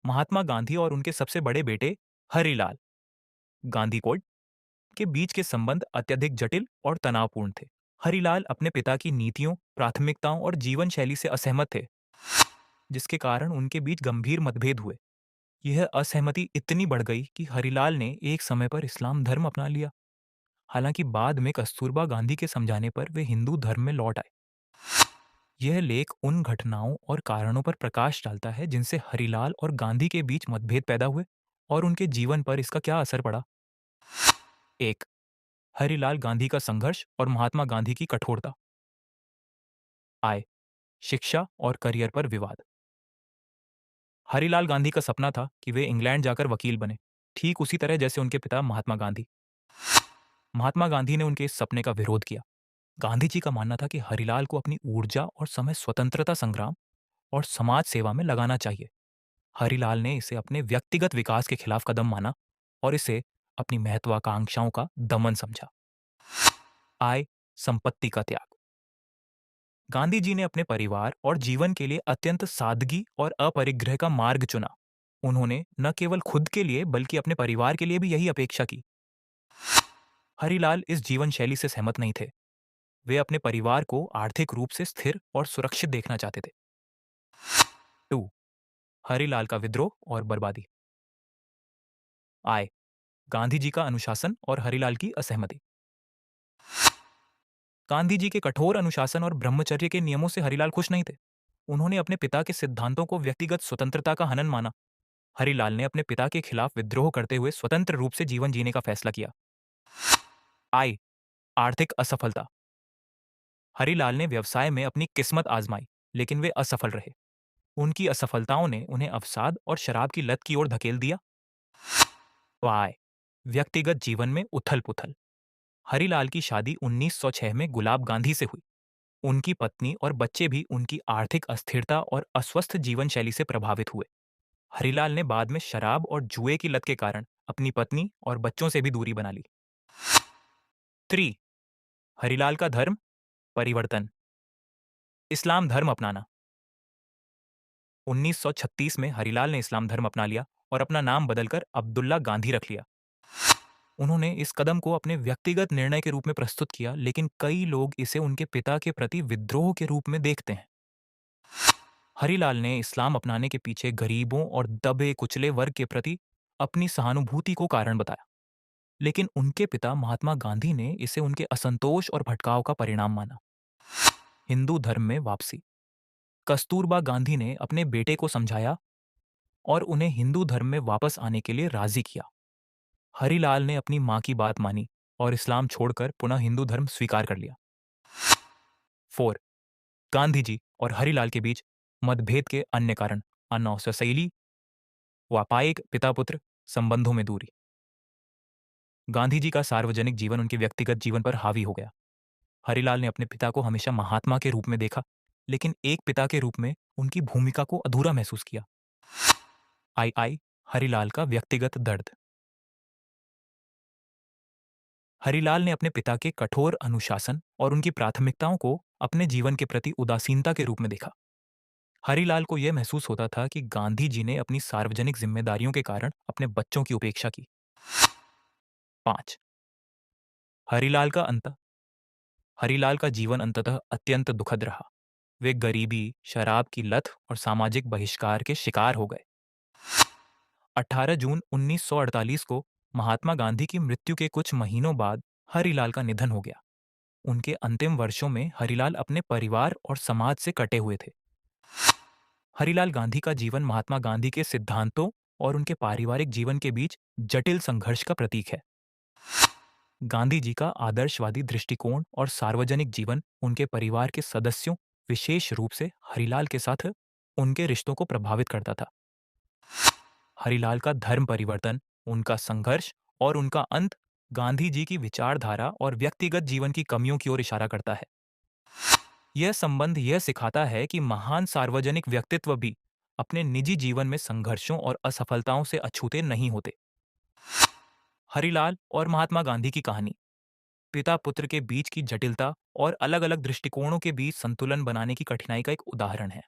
महात्मा गांधी और उनके सबसे बड़े बेटे हरिलाल गांधी कोड के बीच के संबंध अत्यधिक जटिल और तनावपूर्ण थे। हरिलाल अपने पिता की नीतियों, प्राथमिकताओं और जीवन शैली से असहमत थे, जिसके कारण उनके बीच गंभीर मतभेद हुए। यह असहमति इतनी बढ़ गई कि हरिलाल ने एक समय पर इस्लाम धर्म अपना लिया। हालांकि बाद में कस्तूरबा गांधी के समझाने पर वे हिंदू धर्म में लौट आए। यह लेख उन घटनाओं और कारणों पर प्रकाश डालता है जिनसे हरिलाल और गांधी के बीच मतभेद पैदा हुए और उनके जीवन पर इसका क्या असर पड़ा। एक, हरिलाल गांधी का संघर्ष और महात्मा गांधी की कठोरता। आय, शिक्षा और करियर पर विवाद। हरिलाल गांधी का सपना था कि वे इंग्लैंड जाकर वकील बने, ठीक उसी तरह जैसे उनके पिता महात्मा गांधी। महात्मा गांधी ने उनके इस सपने का विरोध किया। गांधी जी का मानना था कि हरिलाल को अपनी ऊर्जा और समय स्वतंत्रता संग्राम और समाज सेवा में लगाना चाहिए। हरिलाल ने इसे अपने व्यक्तिगत विकास के खिलाफ कदम माना और इसे अपनी महत्वाकांक्षाओं का दमन समझा। आय, संपत्ति का त्याग। गांधी जी ने अपने परिवार और जीवन के लिए अत्यंत सादगी और अपरिग्रह का मार्ग चुना। उन्होंने न केवल खुद के लिए बल्कि अपने परिवार के लिए भी यही अपेक्षा की। हरिलाल इस जीवन शैली से सहमत नहीं थे। वे अपने परिवार को आर्थिक रूप से स्थिर और सुरक्षित देखना चाहते थे। 2. हरिलाल का विद्रोह और बर्बादी। आय, गांधी जी का अनुशासन और हरिलाल की असहमति। गांधी जी के कठोर अनुशासन और ब्रह्मचर्य के नियमों से हरिलाल खुश नहीं थे। उन्होंने अपने पिता के सिद्धांतों को व्यक्तिगत स्वतंत्रता का हनन माना। हरिलाल ने अपने पिता के खिलाफ विद्रोह करते हुए स्वतंत्र रूप से जीवन जीने का फैसला किया। आय, आर्थिक असफलता। हरिलाल ने व्यवसाय में अपनी किस्मत आजमाई, लेकिन वे असफल रहे। उनकी असफलताओं ने उन्हें अवसाद और शराब की लत की ओर धकेल दिया। वाय, व्यक्तिगत जीवन में उथल पुथल। हरिलाल की शादी 1906 में गुलाब गांधी से हुई। उनकी पत्नी और बच्चे भी उनकी आर्थिक अस्थिरता और अस्वस्थ जीवन शैली से प्रभावित हुए। हरिलाल ने बाद में शराब और जुए की लत के कारण अपनी पत्नी और बच्चों से भी दूरी बना ली। 3. हरिलाल का धर्म परिवर्तन। इस्लाम धर्म अपनाना। 1936 में हरिलाल ने इस्लाम धर्म अपना लिया और अपना नाम बदलकर अब्दुल्ला गांधी रख लिया। उन्होंने इस कदम को अपने व्यक्तिगत निर्णय के रूप में प्रस्तुत किया, लेकिन कई लोग इसे उनके पिता के प्रति विद्रोह के रूप में देखते हैं। हरिलाल ने इस्लाम अपनाने के पीछे गरीबों और दबे कुचले वर्ग के प्रति अपनी सहानुभूति को कारण बताया, लेकिन उनके पिता महात्मा गांधी ने इसे उनके असंतोष और भटकाव का परिणाम माना। हिंदू धर्म में वापसी। कस्तूरबा गांधी ने अपने बेटे को समझाया और उन्हें हिंदू धर्म में वापस आने के लिए राजी किया। हरिलाल ने अपनी मां की बात मानी और इस्लाम छोड़कर पुनः हिंदू धर्म स्वीकार कर लिया। 4. गांधी जी और हरिलाल के बीच मतभेद के अन्य कारण। अनौसैली, व्यापारिक पिता पुत्र संबंधों में दूरी। गांधी जी का सार्वजनिक जीवन उनके व्यक्तिगत जीवन पर हावी हो गया। हरिलाल ने अपने पिता को हमेशा महात्मा के रूप में देखा, लेकिन एक पिता के रूप में उनकी भूमिका को अधूरा महसूस किया। आई, हरिलाल का व्यक्तिगत दर्द। हरिलाल ने अपने पिता के कठोर अनुशासन और उनकी प्राथमिकताओं को अपने जीवन के प्रति उदासीनता के रूप में देखा। हरिलाल को यह महसूस होता था कि गांधी जी ने अपनी सार्वजनिक जिम्मेदारियों के कारण अपने बच्चों की उपेक्षा की। 5. हरिलाल का अंत। हरिलाल का जीवन अंततः अत्यंत दुखद रहा। वे गरीबी, शराब की लत और सामाजिक बहिष्कार के शिकार हो गए। 18 जून 1948 को महात्मा गांधी की मृत्यु के कुछ महीनों बाद हरिलाल का निधन हो गया। उनके अंतिम वर्षों में हरिलाल अपने परिवार और समाज से कटे हुए थे। हरिलाल गांधी का जीवन महात्मा गांधी के सिद्धांतों और उनके पारिवारिक जीवन के बीच जटिल संघर्ष का प्रतीक है। गांधी जी का आदर्शवादी दृष्टिकोण और सार्वजनिक जीवन उनके परिवार के सदस्यों, विशेष रूप से हरिलाल के साथ उनके रिश्तों को प्रभावित करता था। हरिलाल का धर्म परिवर्तन, उनका संघर्ष और उनका अंत गांधी जी की विचारधारा और व्यक्तिगत जीवन की कमियों की ओर इशारा करता है। यह संबंध यह सिखाता है कि महान सार्वजनिक व्यक्तित्व भी अपने निजी जीवन में संघर्षों और असफलताओं से अछूते नहीं होते। हरिलाल और महात्मा गांधी की कहानी पिता पुत्र के बीच की जटिलता और अलग अलग दृष्टिकोणों के बीच संतुलन बनाने की कठिनाई का एक उदाहरण है।